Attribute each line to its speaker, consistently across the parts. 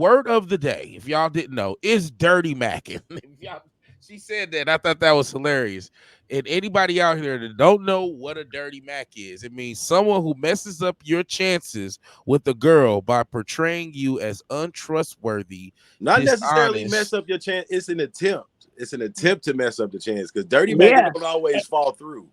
Speaker 1: word of the day, if y'all didn't know, is dirty macking. She said that. I thought that was hilarious. And anybody out here that don't know what a dirty mac is, it means someone who messes up your chances with a girl by portraying you as untrustworthy,
Speaker 2: Not necessarily mess
Speaker 1: dishonest.
Speaker 2: up your chance. It's an attempt. It's an attempt to mess up the chance because dirty macking
Speaker 3: Yeah.
Speaker 2: don't always fall through.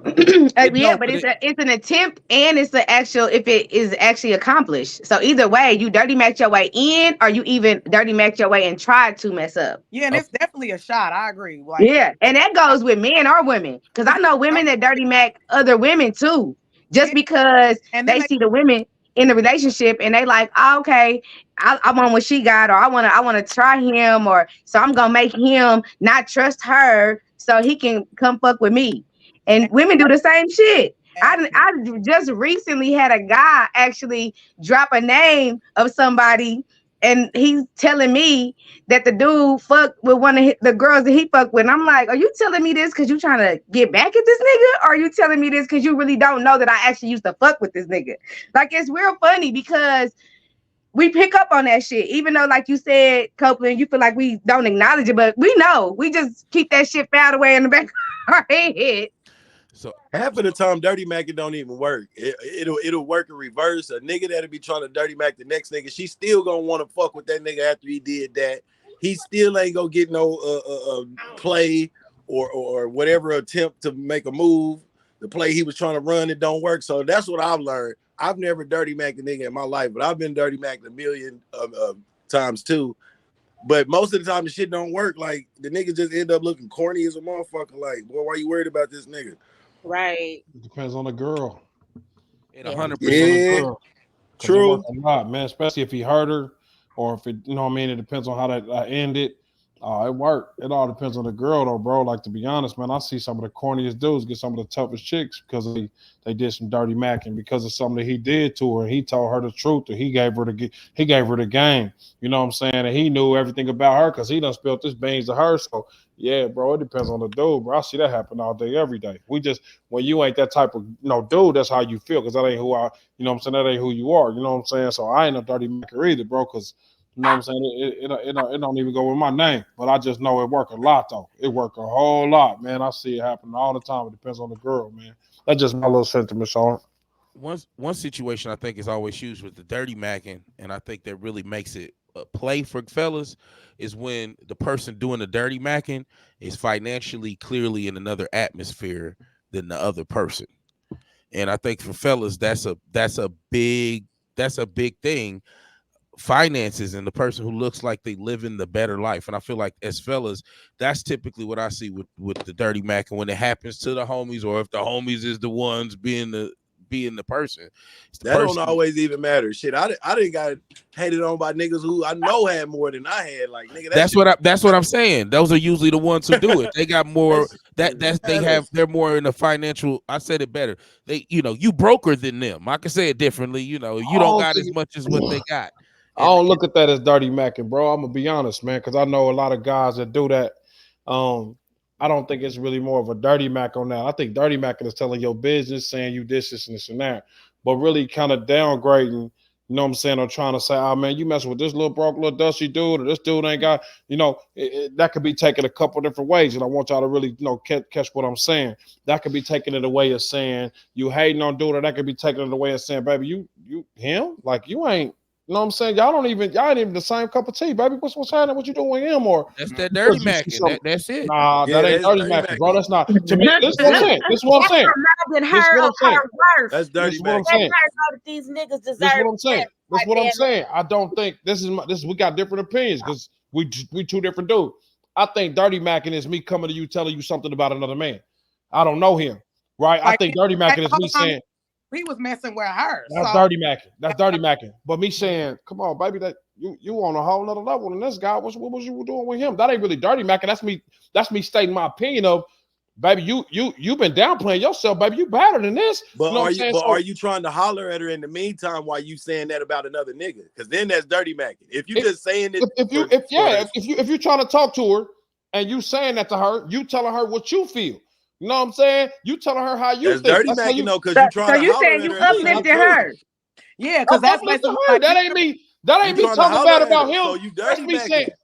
Speaker 1: It
Speaker 3: Yeah,
Speaker 1: don't,
Speaker 3: but
Speaker 1: but
Speaker 3: it's an attempt and it's the actual if it is actually accomplished. So either way, you dirty match your way in, or you even dirty match your way and try to mess up.
Speaker 4: Yeah, and it's definitely a shot. I agree. Like,
Speaker 3: Yeah, and that goes with men or women, because I know women that dirty mac other women too, just
Speaker 4: yeah,
Speaker 3: because
Speaker 4: and then
Speaker 3: they see the women in the relationship and they like, oh, okay, I want what she got, or I want to try him, or so I'm gonna make him not trust her so he can come fuck with me. And women do the same shit. I just recently had a guy actually drop a name of somebody, and he's telling me that the dude fucked with one of the girls that he fucked with. And I'm like, are you telling me this because you trying to get back at this nigga? Or are you telling me this because you really don't know that I actually used to fuck with this nigga? Like, it's real funny because we pick up on that shit. Even though, like you said, Copeland, you feel like we don't acknowledge it, but we know. We just keep that shit filed away in the back of our head.
Speaker 1: so
Speaker 2: Half of the time, dirty macking don't even work. It'll work in reverse. A nigga that'll be trying to dirty mac the next nigga, she still gonna want to fuck with that nigga after he did that. He still ain't gonna get no play or whatever attempt to make a move. The play he was trying to run, it don't work. So that's what I've learned. I've never dirty macked a nigga in my life, but I've been dirty macked a million times too. But most of the time, the shit don't work. Like the nigga just end up looking corny as a motherfucker. Like, boy, why you worried about this nigga?
Speaker 5: Right.
Speaker 6: It depends on the girl.
Speaker 1: it
Speaker 5: Yeah.
Speaker 1: 100%.
Speaker 2: Yeah, true.
Speaker 6: It works a lot, man. Especially if he hurt her, or if it, you know what I mean. It depends on how that ended. It worked. It all depends on the girl, though, bro. Like, to be honest, man, I see some of the corniest dudes get some of the toughest chicks because they did some dirty macking because of something that he did to her. He told her the truth, or he gave her the game. You know what I'm saying? And he knew everything about her because he done spilled this beans to her. So yeah, bro, it depends on the dude, bro. I see that happen all day, every day. When you ain't that type of dude, that's how you feel because that ain't who I. You know what I'm saying? That ain't who you are. You know what I'm saying? So I ain't a dirty macker either, bro, because. You know what I'm saying? It don't even go with my name, but I just know it work a lot though. It work a whole lot, man. I see it happen all the time. It depends on the girl, man. That's just my little sentiments on it.
Speaker 1: One situation I think is always used with the dirty macking, and I think that really makes it a play for fellas, is when the person doing the dirty macking is financially clearly in another atmosphere than the other person. And I think for fellas, that's a big thing. Finances and the person who looks like they live in the better life. And I feel like as fellas, that's typically what I see with the dirty mac. And when it happens to the homies, or if the homies is the ones being the person, it's the
Speaker 2: That
Speaker 1: person.
Speaker 2: don't always even matter. Shit, I didn't got hated on by niggas who I know had more than I had. Like, nigga,
Speaker 1: That's what I'm saying. Those are usually the ones who do it. They got more they're more in the financial. I said it better. You broker than them. I can say it differently. You don't got as much as what they got.
Speaker 6: I don't look at that as dirty macking, bro. I'm gonna be honest, man, because I know a lot of guys that do that. I don't think it's really more of a dirty mac on that. I think dirty macking is telling your business, saying you this and this and that, but really kind of downgrading. You know what I'm saying? Or trying to say, oh man, you messing with this little broke, little dusty dude, or this dude ain't got. That could be taken a couple different ways, and I want y'all to really, catch what I'm saying. That could be taken in the way of saying you hating on dude, or that could be taken in the way of saying, baby, you him, like you ain't. You know what I'm saying? Y'all ain't even the same cup of tea, baby. What's happening? What you doing with him? Or
Speaker 1: that's that dirty macking. That's it.
Speaker 6: Nah,
Speaker 2: Yeah,
Speaker 6: that ain't
Speaker 2: that's
Speaker 6: dirty
Speaker 2: dirty
Speaker 6: macking, bro. That's not. To me, this is
Speaker 3: That's
Speaker 6: what I'm saying. This is what I'm saying.
Speaker 5: Reminding
Speaker 6: This is
Speaker 5: her
Speaker 6: what I'm
Speaker 5: of
Speaker 6: saying.
Speaker 5: her worth.
Speaker 2: That's
Speaker 6: This
Speaker 2: dirty
Speaker 6: is what I'm
Speaker 2: macking.
Speaker 6: saying.
Speaker 5: Let her know that these niggas deserve.
Speaker 6: This is what I'm saying. This is what I'm
Speaker 5: Goddamn.
Speaker 6: saying. I don't think this is we got different opinions because we two different dudes. I think dirty macking is me coming to you telling you something about another man. I don't know him, right? I
Speaker 4: like,
Speaker 6: think dirty macking is me saying
Speaker 4: he was messing with her.
Speaker 6: that's dirty macking. That's dirty macking. But me saying, come on, baby, that you on a whole nother level than this guy. What was you doing with him? That ain't really dirty macking. That's me stating my opinion of, baby, you been downplaying yourself, baby. You better than this.
Speaker 2: But
Speaker 6: You know what I'm saying?
Speaker 2: are you trying to holler at her in the meantime while you saying that about another nigga? Because then that's dirty macking. If you just saying it,
Speaker 6: if you're trying to talk to her and you saying that to her, you telling her what you feel. You know what I'm saying? You telling her how you
Speaker 2: that's
Speaker 6: think.
Speaker 2: dirty macking though, because you trying
Speaker 3: So
Speaker 2: to
Speaker 3: you
Speaker 2: holler
Speaker 3: saying
Speaker 2: at
Speaker 3: you
Speaker 2: her. And
Speaker 3: uplifting her?
Speaker 4: Yeah, because that's basically
Speaker 6: her. That ain't me. That
Speaker 2: You
Speaker 6: ain't me
Speaker 2: trying to
Speaker 6: talking
Speaker 2: holler
Speaker 6: bad
Speaker 2: at
Speaker 6: about
Speaker 2: her, so
Speaker 6: him.
Speaker 2: you
Speaker 6: That's
Speaker 2: dirty
Speaker 6: me saying,
Speaker 2: macking.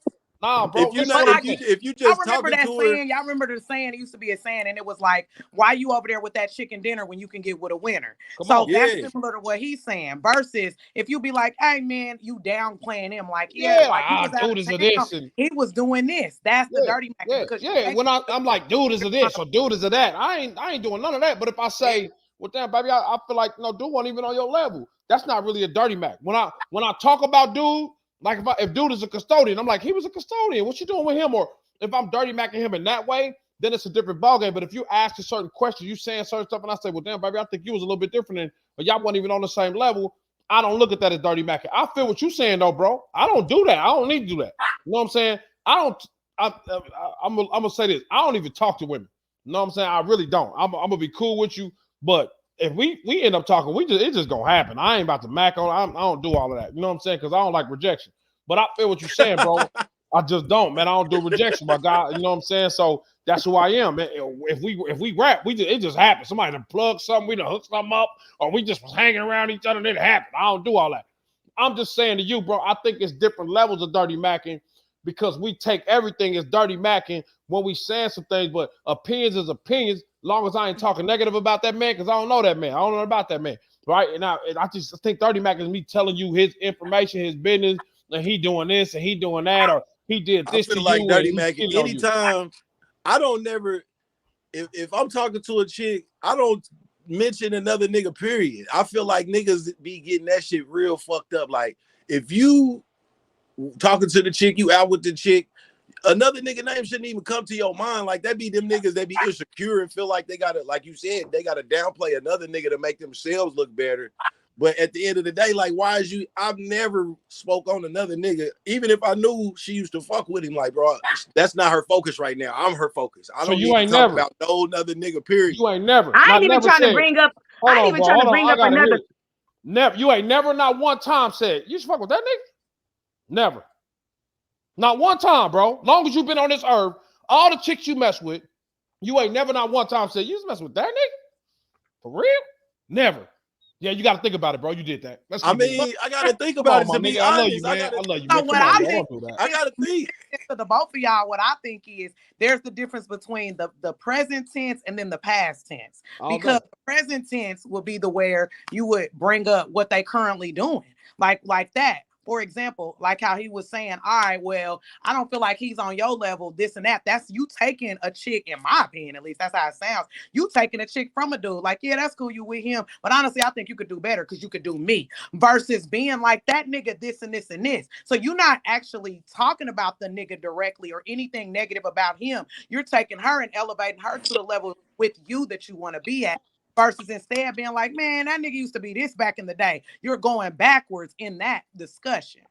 Speaker 6: nah, bro.
Speaker 2: If you
Speaker 6: Listen
Speaker 2: not,
Speaker 6: what I'm
Speaker 4: But
Speaker 6: saying.
Speaker 2: if you
Speaker 4: I
Speaker 2: just
Speaker 4: remember
Speaker 2: talking
Speaker 4: that
Speaker 2: to her,
Speaker 4: saying. Y'all remember the saying? It used to be a saying, and it was like, "Why you over there with that chicken dinner when you can get with a winner?"
Speaker 6: Come
Speaker 4: So
Speaker 6: on.
Speaker 4: that's
Speaker 2: yeah.
Speaker 4: similar to what he's saying. Versus if you be like, "Hey man, you downplaying him," like, yeah,
Speaker 6: Yeah,
Speaker 4: like he was out
Speaker 6: dude
Speaker 4: of
Speaker 6: is a
Speaker 4: town,
Speaker 6: this and
Speaker 4: he was doing this. That's the
Speaker 6: yeah,
Speaker 4: dirty macking
Speaker 6: yeah,
Speaker 4: because you
Speaker 6: yeah.
Speaker 4: make
Speaker 6: When I'm like, dude is a this or dude is a that. I ain't doing none of that. But if I say, well, damn, baby, I feel like no, dude wasn't even on your level. That's not really a dirty mac. When I talk about dude, like if dude is a custodian, I'm like, he was a custodian. What you doing with him? Or if I'm dirty macking him in that way, then it's a different ballgame. But if you ask a certain question, you saying certain stuff, and I say, well, damn, baby, I think you was a little bit different, but y'all wasn't even on the same level. I don't look at that as dirty macking. I feel what you're saying though, bro. I don't do that. I don't need to do that. You know what I'm saying? I don't. I'm gonna say this. I don't even talk to women. You know what I'm saying? I really don't. I'm gonna be cool with you, but if we end up talking, it's just gonna happen. I ain't about to mac on. I don't do all of that. You know what I'm saying? Because I don't like rejection. But I feel what you're saying, bro. I just don't, man. I don't do rejection, my God. You know what I'm saying? So that's who I am. Man. If we rap, it just happens. Somebody done plug something, we done hook something up, or we just was hanging around each other and it happened. I don't do all that. I'm just saying to you, bro, I think it's different levels of dirty macking because we take everything as dirty macking when we saying some things, but opinions is opinions. Long as I ain't talking negative about that man, because I don't know that man. I don't know about that man. Right. And I just think dirty macking is me telling you his information, his business, and he doing this and he doing that, or he did
Speaker 2: I
Speaker 6: this to
Speaker 2: feel like
Speaker 6: you and
Speaker 2: dirty
Speaker 6: he's
Speaker 2: macking.
Speaker 6: cheating on you.
Speaker 2: Anytime I don't never if I'm talking to a chick, I don't mention another nigga, period. I feel like niggas be getting that shit real fucked up. Like if you talking to the chick, you out with the chick, another nigga name shouldn't even come to your mind. Like that be them niggas that be insecure and feel like they gotta, like you said, they gotta downplay another nigga to make themselves look better. But at the end of the day, like, why is you? I've never spoke on another nigga, even if I knew she used to fuck with him. Like, bro, that's not her focus right now. I'm her focus. I
Speaker 6: So
Speaker 2: don't
Speaker 6: you
Speaker 2: need to
Speaker 6: ain't
Speaker 2: talk
Speaker 6: never,
Speaker 2: about no other nigga. Period.
Speaker 6: you ain't never,
Speaker 3: I
Speaker 6: not
Speaker 3: ain't even
Speaker 6: never
Speaker 3: trying to
Speaker 6: said,
Speaker 3: bring up. I
Speaker 6: hold
Speaker 3: ain't
Speaker 6: on,
Speaker 3: even
Speaker 6: bro,
Speaker 3: trying
Speaker 6: hold
Speaker 3: to
Speaker 6: on,
Speaker 3: bring
Speaker 6: I
Speaker 3: up
Speaker 6: gotta hear
Speaker 3: another.
Speaker 6: it. Never, you ain't never not one time said you should fuck with that nigga. Never. Not one time, bro. Long as you've been on this earth, all the chicks you mess with, you ain't never not one time said you just mess with that nigga. For real? Never. Yeah, you got to think about it, bro. You did that. Let's
Speaker 2: I
Speaker 6: keep moving.
Speaker 2: mean, I gotta think
Speaker 6: Come
Speaker 2: about
Speaker 6: on,
Speaker 2: it.
Speaker 6: my
Speaker 2: To be
Speaker 6: nigga. I love you,
Speaker 2: honest, I
Speaker 6: man.
Speaker 2: gotta,
Speaker 6: I love you,
Speaker 4: So
Speaker 6: man.
Speaker 4: what
Speaker 6: Come on,
Speaker 4: I
Speaker 6: bro.
Speaker 4: think
Speaker 6: Don't do that.
Speaker 2: I gotta think.
Speaker 4: to the both of y'all, what I think is there's the difference between the present tense and then the past tense.
Speaker 6: All
Speaker 4: Because
Speaker 6: day.
Speaker 4: the present tense would be the where you would bring up what they currently doing. Like that. For example, like how he was saying, all right, well, I don't feel like he's on your level, this and that. That's you taking a chick, in my opinion, at least that's how it sounds. You taking a chick from a dude. Like, yeah, that's cool, you with him. But honestly, I think you could do better because you could do me versus being like that nigga, this and this and this. So you're not actually talking about the nigga directly or anything negative about him. You're taking her and elevating her to the level with you that you want to be at. Versus instead being like, man, that nigga used to be this back in the day. You're going backwards in that discussion.